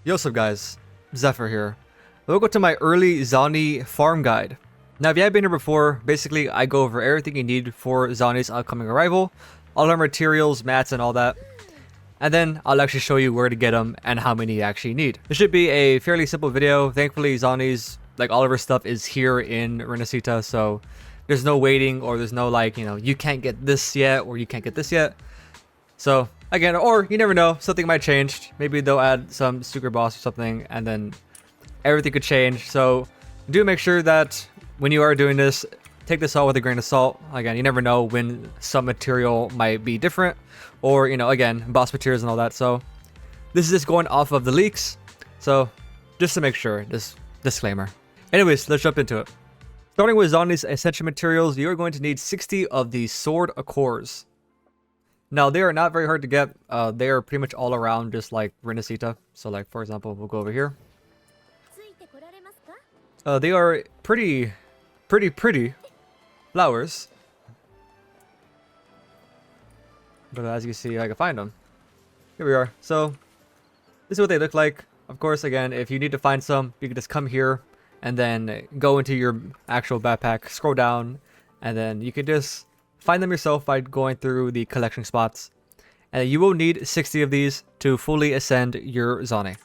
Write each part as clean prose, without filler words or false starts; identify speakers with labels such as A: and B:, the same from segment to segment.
A: Yo, what's up guys, Zephyr here. Welcome to my early Zani farm guide. Now if you haven't been here before, basically I go over everything you need for Zani's upcoming arrival, all our materials, mats and all that. And then I'll actually show you where to get them and how many you actually need. This should be a fairly simple video. Thankfully Zani's, like all of her stuff is here in Renacita, so there's no waiting or there's no like, you can't get this yet or you can't get this yet. So again, or you never know, something might change. Maybe they'll add some super boss or something and then everything could change. So do make sure that when you are doing this, take this all with a grain of salt. Again, you never know when some material might be different or, again, boss materials and all that. So this is just going off of the leaks. So just to make sure, this disclaimer. Anyways, let's jump into it. Starting with Zani's Ascension materials, you're going to need 60 of the sword accores. Now, they are not very hard to get. They are pretty much all around, just like Renacita. So, like, for example, we'll go over here. They are pretty flowers. But as you see, I can find them. Here we are. So, this is what they look like. Of course, again, if you need to find some, you can just come here and then go into your actual backpack, scroll down, and then you can just find them yourself by going through the collection spots. And you will need 60 of these to fully ascend your Zani.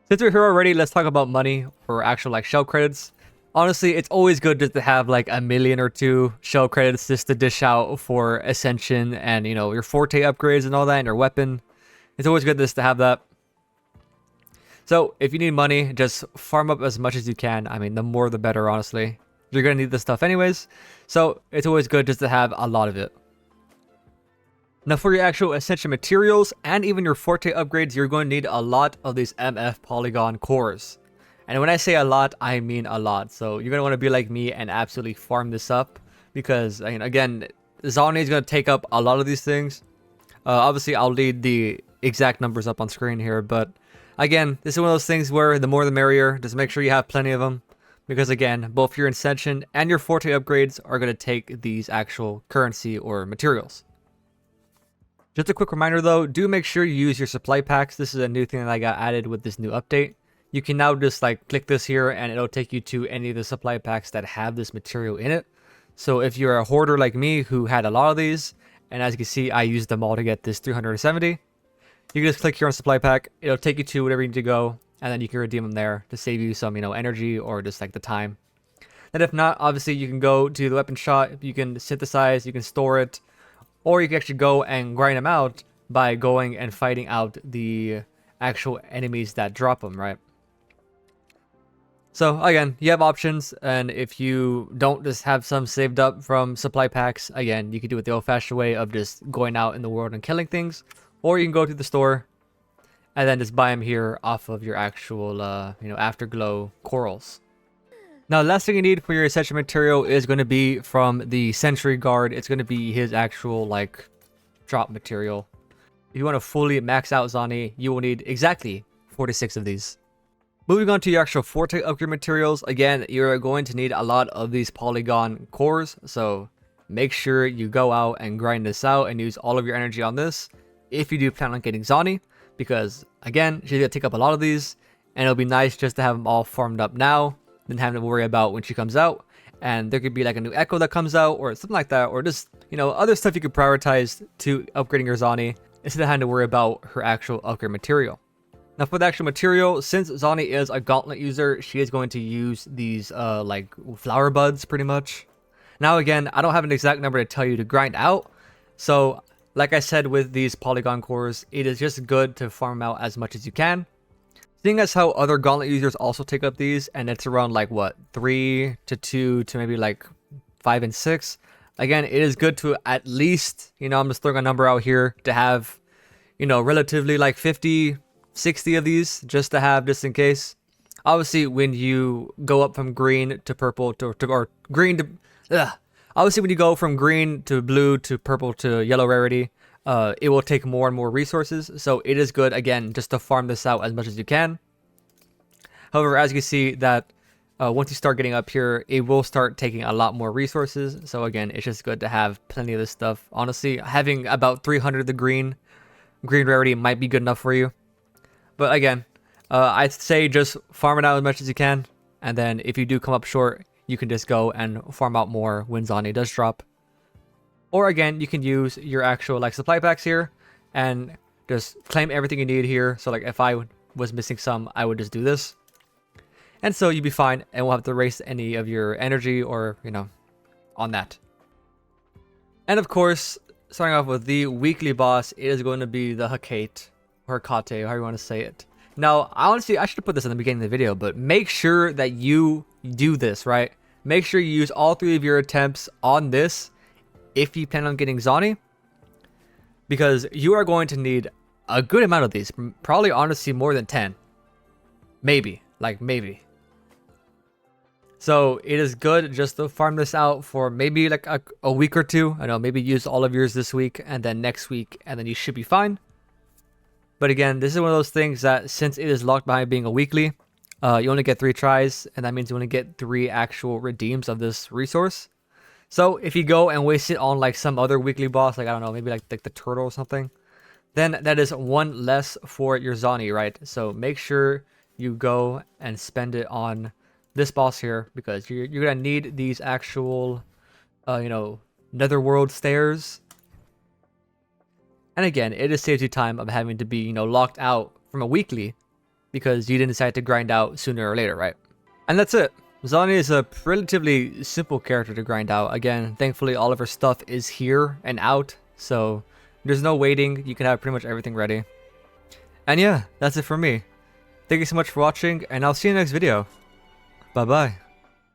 A: Since we're here already, let's talk about money or actual like shell credits. Honestly, it's always good just to have like a million or two shell credits just to dish out for Ascension and your Forte upgrades and all that and your weapon. It's always good just to have that. So if you need money, just farm up as much as you can. I mean, the more the better, honestly. You're going to need this stuff anyways, so it's always good just to have a lot of it. Now for your actual Ascension materials and even your Forte upgrades, you're going to need a lot of these MF polygon cores. And when I say a lot, I mean a lot. So you're going to want to be like me and absolutely farm this up because, again, Zani is going to take up a lot of these things. Obviously, I'll leave the exact numbers up on screen here, but again, this is one of those things where the more the merrier. Just make sure you have plenty of them. Because again, both your Ascension and your Forte upgrades are going to take these actual currency or materials. Just a quick reminder though, do make sure you use your supply packs. This is a new thing that I got added with this new update. You can now just like click this here and it'll take you to any of the supply packs that have this material in it. So if you're a hoarder like me who had a lot of these, and as you can see, I used them all to get this 370, you can just click here on supply pack. It'll take you to whatever you need to go. And then you can redeem them there to save you some, energy or just like the time. And if not, obviously you can go to the weapon shop, you can synthesize, you can store it, or you can actually go and grind them out by going and fighting out the actual enemies that drop them, right? So again, you have options, and if you don't just have some saved up from supply packs, again, you can do it the old-fashioned way of just going out in the world and killing things, or you can go to the store and then just buy them here off of your actual, Afterglow corals. Now, the last thing you need for your Ascension material is going to be from the Sentry Guard. It's going to be his actual, drop material. If you want to fully max out Zani, you will need exactly 46 of these. Moving on to your actual Forte upgrade materials. Again, you're going to need a lot of these polygon cores. So, make sure you go out and grind this out and use all of your energy on this if you do plan on getting Zani. Because, again, she's going to take up a lot of these, and it'll be nice just to have them all farmed up now, than having to worry about when she comes out. And there could be like a new Echo that comes out, or something like that, or just, other stuff you could prioritize to upgrading your Zani, instead of having to worry about her actual upgrade material. Now for the actual material, since Zani is a gauntlet user, she is going to use these, flower buds, pretty much. Now again, I don't have an exact number to tell you to grind out, so like I said with these polygon cores, it is just good to farm out as much as you can. Seeing as how other gauntlet users also take up these, and it's around 3 to 2 to maybe 5 and 6. Again, it is good to at least, I'm just throwing a number out here to have, relatively 50, 60 of these just to have just in case. Obviously, when you go up from green to purple or green to, obviously, when you go from green to blue to purple to yellow rarity, it will take more and more resources. So it is good, again, just to farm this out as much as you can. However, as you can see that once you start getting up here, it will start taking a lot more resources. So again, it's just good to have plenty of this stuff. Honestly, having about 300 of the green rarity might be good enough for you. But again, I'd say just farm it out as much as you can, and then if you do come up short, you can just go and farm out more when Zani does drop. Or again, you can use your actual like supply packs here and just claim everything you need here. So like if I was missing some, I would just do this. And so you'd be fine and won't have to waste any of your energy or, you know, on that. And of course, starting off with the weekly boss, it is going to be the Hecate, or Hecate, however you want to say it. Now, honestly, I should have put this in the beginning of the video, but make sure that you do this, right? Make sure you use all 3 of your attempts on this if you plan on getting Zani, because you are going to need a good amount of these. Probably, honestly, more than 10. Maybe. Like, maybe. So, it is good just to farm this out for maybe like a week or 2. I know, maybe use all of yours this week and then next week, and then you should be fine. But again, this is one of those things that since it is locked behind being a weekly, you only get 3 tries, and that means you only get 3 actual redeems of this resource. So if you go and waste it on like some other weekly boss, like I don't know, maybe like the turtle or something, then that is 1 less for your Zani, right? So make sure you go and spend it on this boss here, because you're gonna need these actual, you know, netherworld stairs. And again, it just saves you time of having to be, you know, locked out from a weekly because you didn't decide to grind out sooner or later, right? And that's it. Zani is a relatively simple character to grind out. Again, thankfully all of her stuff is here and out, so there's no waiting. You can have pretty much everything ready. And yeah, that's it for me. Thank you so much for watching, and I'll see you in the next video. Bye bye.